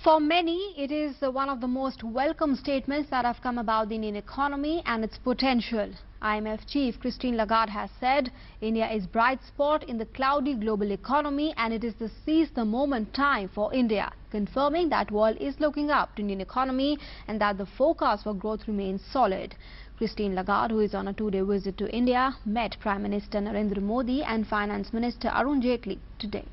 For many, it is one of the most welcome statements that have come about the Indian economy and its potential. IMF chief Christine Lagarde has said India is bright spot in the cloudy global economy and it is the seize the moment time for India, confirming that world is looking up to Indian economy and that the forecast for growth remains solid. Christine Lagarde, who is on a two-day visit to India, met Prime Minister Narendra Modi and Finance Minister Arun Jaitley today.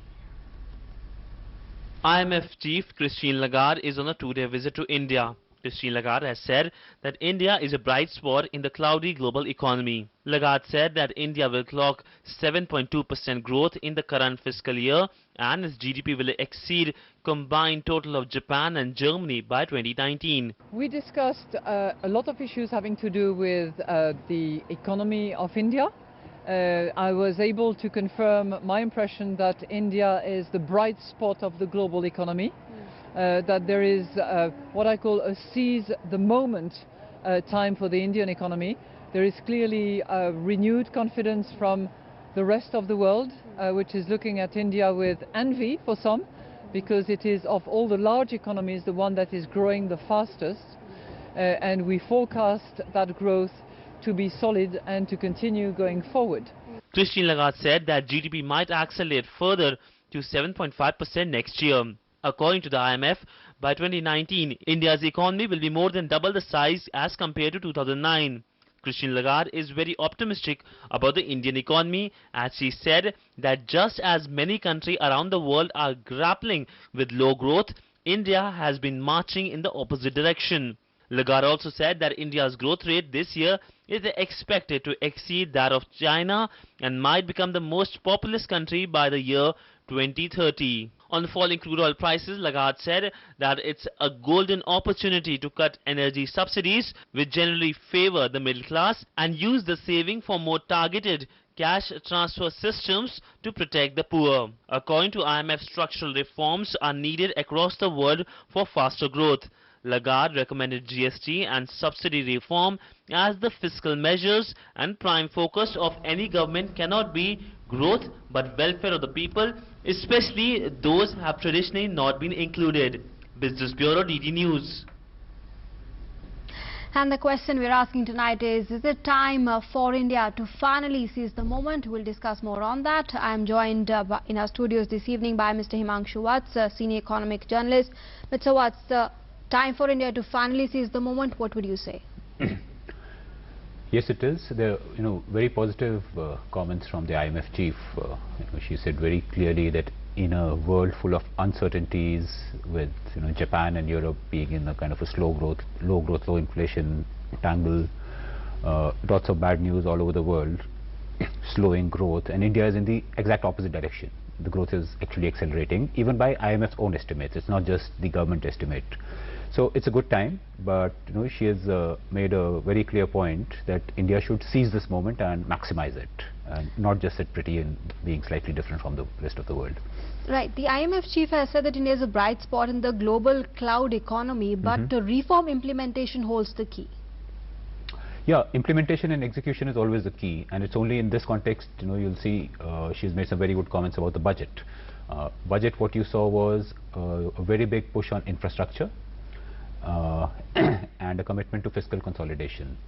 IMF chief Christine Lagarde is on a two-day visit to India. Christine Lagarde has said that India is a bright spot in the cloudy global economy. Lagarde said that India will clock 7.2% growth in the current fiscal year and its GDP will exceed combined total of Japan and Germany by 2019. We discussed a lot of issues having to do with the economy of India. I was able to confirm my impression that India is the bright spot of the global economy, that there is what I call a seize the moment time for the Indian economy. There is clearly renewed confidence from the rest of the world, which is looking at India with envy for some, because it is of all the large economies the one that is growing the fastest, and we forecast that growth to be solid and to continue going forward. Christine Lagarde said that GDP might accelerate further to 7.5% next year. According to the IMF, by 2019, India's economy will be more than double the size as compared to 2009. Christine Lagarde is very optimistic about the Indian economy, as she said that just as many countries around the world are grappling with low growth, India has been marching in the opposite direction. Lagarde also said that India's growth rate this year is expected to exceed that of China and might become the most populous country by the year 2030. On falling crude oil prices, Lagarde said that it's a golden opportunity to cut energy subsidies, which generally favor the middle class, and use the saving for more targeted cash transfer systems to protect the poor. According to IMF, structural reforms are needed across the world for faster growth. Lagarde recommended GST and subsidy reform as the fiscal measures, and prime focus of any government cannot be growth but welfare of the people, especially those who have traditionally not been included. Business Bureau, DD News. And the question we're asking tonight is it time for India to finally seize the moment? We'll discuss more on that. I'm joined in our studios this evening by Mr. Himanshu Vats, senior economic journalist. Mr. Vats, time for India to finally seize the moment, what would you say? Yes, it is. There are very positive comments from the IMF chief. She said very clearly that in a world full of uncertainties, with Japan and Europe being in a kind of a slow growth, low inflation tangle, lots of bad news all over the world, slowing growth, and India is in the exact opposite direction. The growth is actually accelerating, even by IMF's own estimates. It's not just the government estimate. So it's a good time, but she has made a very clear point that India should seize this moment and maximize it, and not just sit pretty and being slightly different from the rest of the world. Right. The IMF chief has said that India is a bright spot in the global cloud economy, but reform implementation holds the key. Yeah, implementation and execution is always the key, and it's only in this context, you'll see she's made some very good comments about the budget. Budget, what you saw was a very big push on infrastructure and a commitment to fiscal consolidation.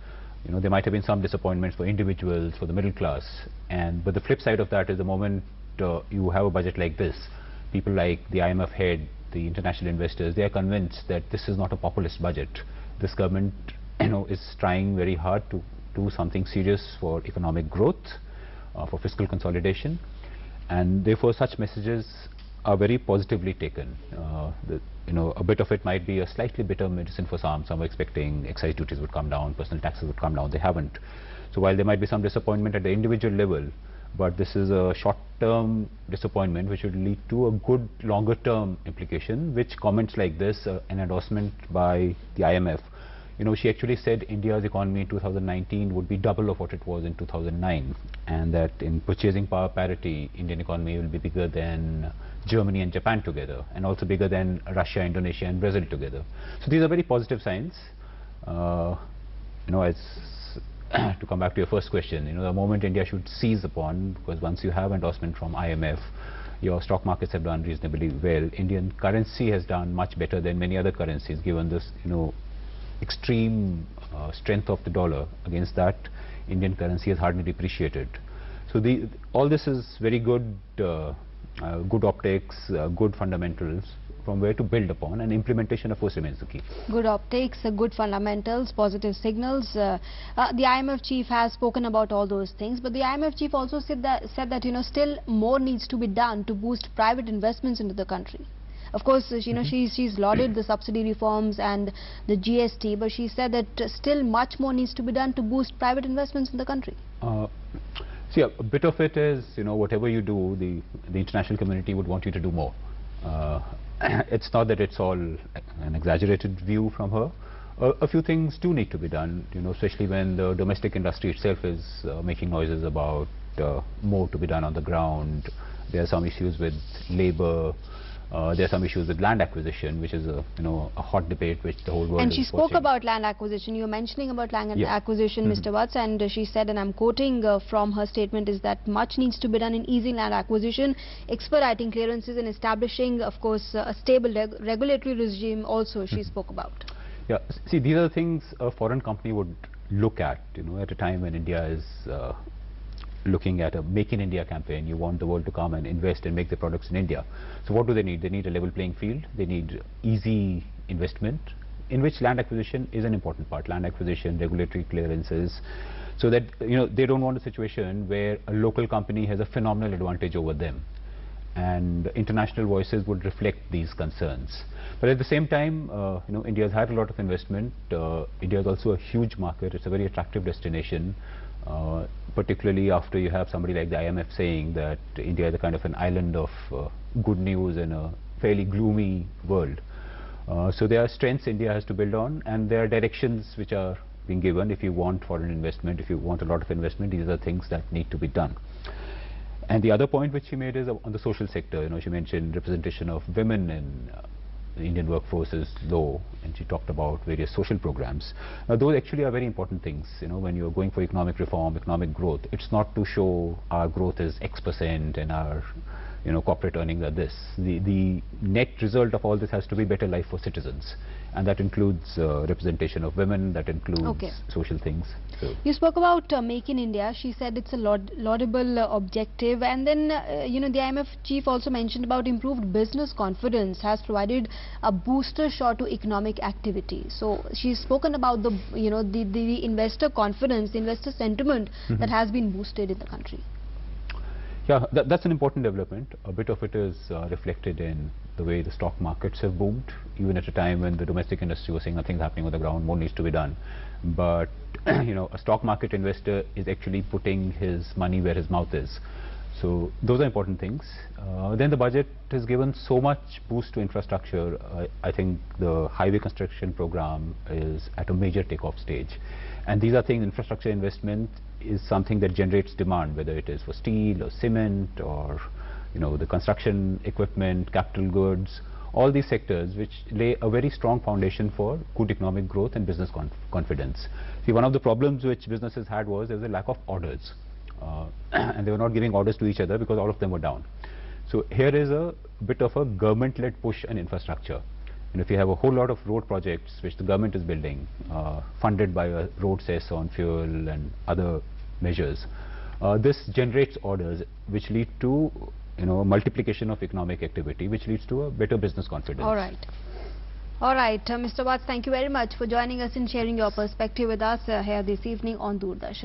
There might have been some disappointments for individuals, for the middle class, but the flip side of that is the moment you have a budget like this, people like the IMF head, the international investors, they are convinced that this is not a populist budget. This government is trying very hard to do something serious for economic growth, for fiscal consolidation, and therefore such messages are very positively taken. A bit of it might be a slightly bitter medicine for some. Some were expecting excise duties would come down, personal taxes would come down. They haven't. So while there might be some disappointment at the individual level, but this is a short-term disappointment which would lead to a good longer-term implication, which comments like this, an endorsement by the IMF, she actually said India's economy in 2019 would be double of what it was in 2009, and that in purchasing power parity, Indian economy will be bigger than Germany and Japan together, and also bigger than Russia, Indonesia and Brazil together. So these are very positive signs. As to come back to your first question, the moment India should seize upon, because once you have endorsement from IMF, Your stock markets have done reasonably well. Indian currency has done much better than many other currencies, given this, extreme strength of the dollar. Against that, Indian currency has hardly depreciated. So all this is very good, good optics, good fundamentals from where to build upon, and implementation of course remains the key. Good optics, good fundamentals, positive signals. The IMF chief has spoken about all those things, but the IMF chief also said that still more needs to be done to boost private investments into the country. Of course, she's lauded the subsidy reforms and the GST, but she said that still much more needs to be done to boost private investments in the country. See, a bit of it is, whatever you do, the international community would want you to do more. It's not that it's all an exaggerated view from her. A few things do need to be done, especially when the domestic industry itself is making noises about more to be done on the ground. There are some issues with labor. There are some issues with land acquisition, which is a hot debate which the whole world and she is spoke watching. about land acquisition. You were mentioning about land acquisition, Mr. Watts, and she said, and I'm quoting from her statement, is that much needs to be done in easing land acquisition, expediting clearances, and establishing, of course, a stable regulatory regime also she spoke about. Yeah, see, these are the things a foreign company would look at, at a time when India is looking at a Make in India campaign. You want the world to come and invest and make the products in India. So what do they need? They need a level playing field. They need easy investment, in which land acquisition is an important part. Land acquisition, regulatory clearances, so that they don't want a situation where a local company has a phenomenal advantage over them. And international voices would reflect these concerns. But at the same time, India has had a lot of investment. India is also a huge market. It's a very attractive destination. Particularly after you have somebody like the IMF saying that India is a kind of an island of good news in a fairly gloomy world. So there are strengths India has to build on, and there are directions which are being given. If you want foreign investment, if you want a lot of investment, these are things that need to be done. And the other point which she made is on the social sector. She mentioned representation of women in the Indian workforce is low, and she talked about various social programs. Now, those actually are very important things. When you're going for economic reform, economic growth, it's not to show our growth is X% and our corporate earnings are this. The net result of all this has to be better life for citizens, and that includes representation of women, that includes social things. So you spoke about Make in India. She said it's a laudable objective, and then the IMF chief also mentioned about improved business confidence has provided a booster shot to economic activity. So she's spoken about the the investor confidence, the investor sentiment that has been boosted in the country. Yeah, that's an important development. A bit of it is reflected in the way the stock markets have boomed, even at a time when the domestic industry was saying nothing's happening on the ground, more needs to be done. But a stock market investor is actually putting his money where his mouth is. So those are important things. Then the budget has given so much boost to infrastructure. I think the highway construction program is at a major takeoff stage. And these are things, infrastructure investment is something that generates demand, whether it is for steel or cement or the construction equipment, capital goods, all these sectors which lay a very strong foundation for good economic growth and business confidence. See, one of the problems which businesses had was there was a lack of orders. And they were not giving orders to each other because all of them were down. So here is a bit of a government-led push on infrastructure. And if you have a whole lot of road projects which the government is building, funded by a road cess on fuel and other measures, this generates orders which lead to multiplication of economic activity, which leads to a better business confidence. All right, Mr. Watts, thank you very much for joining us and sharing your perspective with us here this evening on Doordarshan.